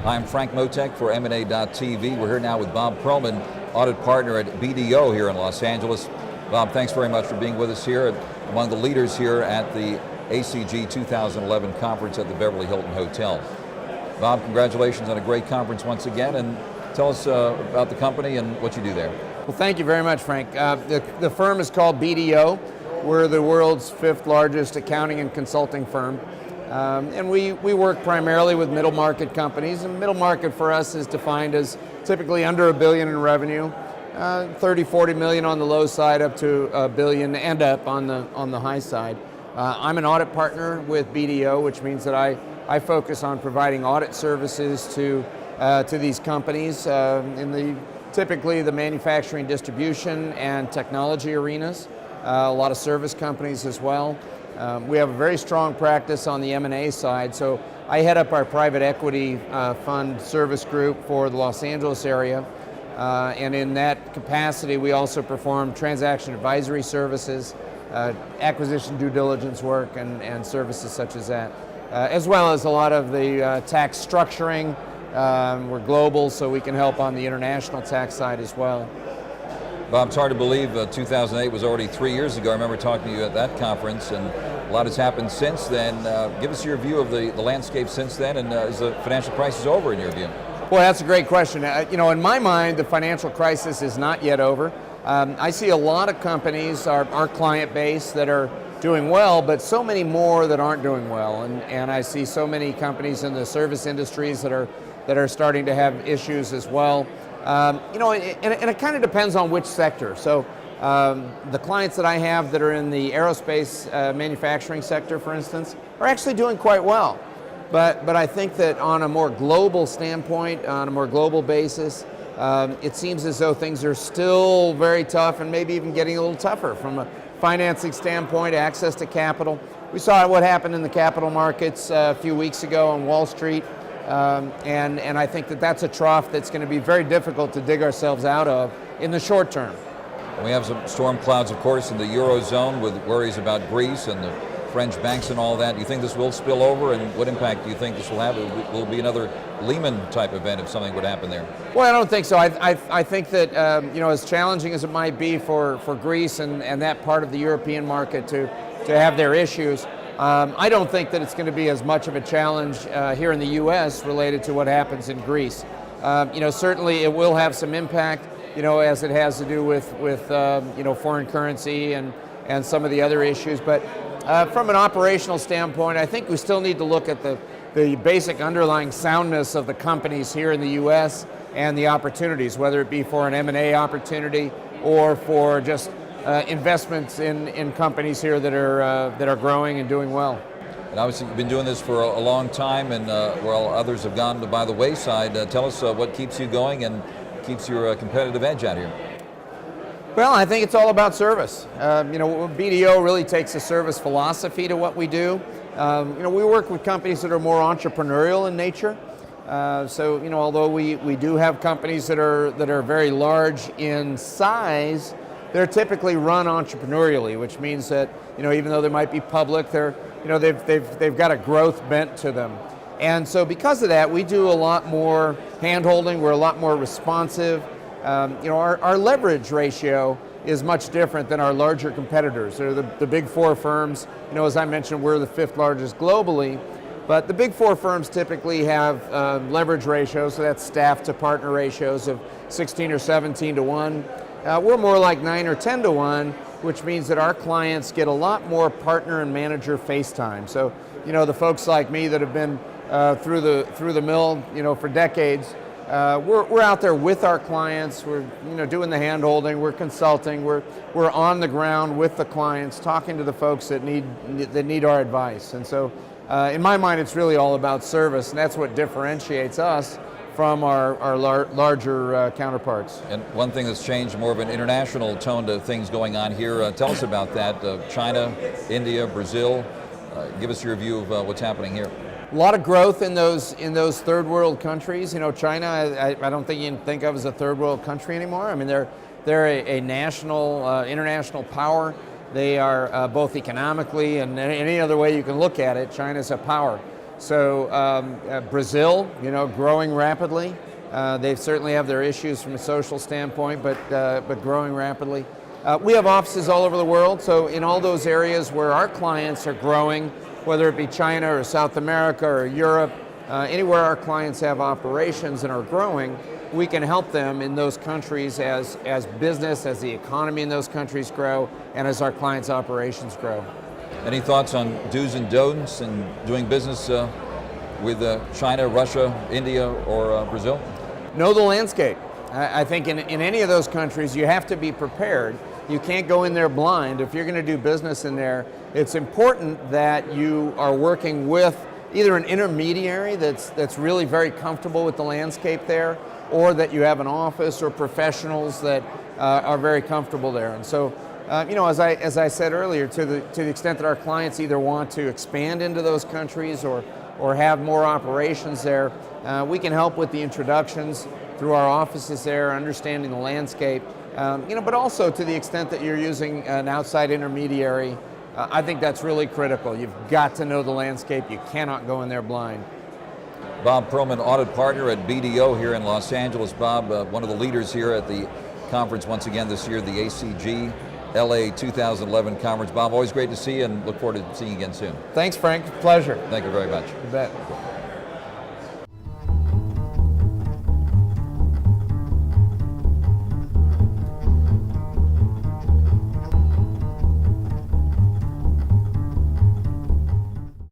Hi, I'm Frank Mottek for MandA.TV. We're here now with Bob Pearlman, audit partner at BDO here in Los Angeles. Bob, thanks very much for being with us here, among the leaders here at the ACG 2011 conference at the Beverly Hilton Hotel. Bob, congratulations on a great conference once again, and tell us about the company and what you do there. Well, thank you very much, Frank. The firm is called BDO. We're the world's 5th largest accounting and consulting firm. And we work primarily with middle market companies, and middle market for us is defined as typically under $1 billion in revenue, 30-40 million on the low side, up to $1 billion and up on the high side. I'm an audit partner with BDO, which means that I focus on providing audit services to these companies in typically the manufacturing, distribution, and technology arenas. A lot of service companies as well. We have a very strong practice on the M&A side, so I head up our private equity fund service group for the Los Angeles area, and in that capacity we also perform transaction advisory services, acquisition due diligence work, and services such as that, as well as a lot of the tax structuring. We're global, so we can help on the international tax side as well. Bob, it's hard to believe 2008 was already 3 years ago. I remember talking to you at that conference, and a lot has happened since then. Give us your view of the landscape since then, and is the financial crisis over in your view? Well, that's a great question. In my mind, the financial crisis is not yet over. I see a lot of companies, our client base, that are doing well, but so many more that aren't doing well. And I see so many companies in the service industries that are starting to have issues as well. And it kind of depends on which sector. So the clients that I have that are in the aerospace manufacturing sector, for instance, are actually doing quite well. But I think that on a more global standpoint, on a more global basis, it seems as though things are still very tough and maybe even getting a little tougher from a financing standpoint, access to capital. We saw what happened in the capital markets a few weeks ago on Wall Street. And I think that that's a trough that's going to be very difficult to dig ourselves out of in the short term. We have some storm clouds, of course, in the Eurozone with worries about Greece and the French banks and all that. Do you think this will spill over, and what impact do you think this will have? Will it be another Lehman-type event if something would happen there? Well, I don't think so. I think that, as challenging as it might be for Greece and that part of the European market to have their issues, I don't think that it's going to be as much of a challenge here in the U.S. related to what happens in Greece. Certainly it will have some impact, as it has to do with foreign currency and some of the other issues. But from an operational standpoint, I think we still need to look at the basic underlying soundness of the companies here in the U.S. and the opportunities, whether it be for an M&A opportunity or for just investments in companies here that are growing and doing well. And obviously you've been doing this for a long time, and while others have gone by the wayside, tell us what keeps you going and keeps your competitive edge out here. Well, I think it's all about service. BDO really takes a service philosophy to what we do. We work with companies that are more entrepreneurial in nature. Although we do have companies that are very large in size, they're typically run entrepreneurially, which means that even though they might be public, they've got a growth bent to them. And so because of that, we do a lot more hand-holding. We're a lot more responsive. Our leverage ratio is much different than our larger competitors. They're the big four firms. As I mentioned, we're the 5th largest globally. But the big four firms typically have leverage ratios, so that's staff to partner ratios of 16 or 17 to 1. We're more like 9 or 10 to 1, which means that our clients get a lot more partner and manager face time. So, the folks like me that have been through the mill, for decades, we're out there with our clients. We're, doing the hand-holding. We're consulting. We're on the ground with the clients, talking to the folks that need our advice. And so, in my mind, it's really all about service, and that's what differentiates us from our larger counterparts. And one thing that's changed, more of an international tone to things going on here. Tell us about that. China, India, Brazil. Give us your view of what's happening here. A lot of growth in those third world countries. China, I don't think you can think of as a third world country anymore. I mean, they're a national, international power. They are both economically and any other way you can look at it, China's a power. So Brazil, growing rapidly. They certainly have their issues from a social standpoint, but growing rapidly. We have offices all over the world, so in all those areas where our clients are growing, whether it be China or South America or Europe, anywhere our clients have operations and are growing, we can help them in those countries as business, as the economy in those countries grow, and as our clients' operations grow. Any thoughts on do's and don'ts in doing business with China, Russia, India, or Brazil? Know the landscape. I think in any of those countries, you have to be prepared. You can't go in there blind. If you're going to do business in there, it's important that you are working with either an intermediary that's really very comfortable with the landscape there, or that you have an office or professionals that are very comfortable there. And so, as I said earlier, to the extent that our clients either want to expand into those countries or have more operations there, we can help with the introductions through our offices there, understanding the landscape, but also to the extent that you're using an outside intermediary, I think that's really critical. You've got to know the landscape. You cannot go in there blind. Bob Pearlman, audit partner at BDO here in Los Angeles. Bob, one of the leaders here at the conference once again this year, the ACG LA 2011 conference. Bob, always great to see you and look forward to seeing you again soon. Thanks, Frank. Pleasure. Thank you very much. You bet.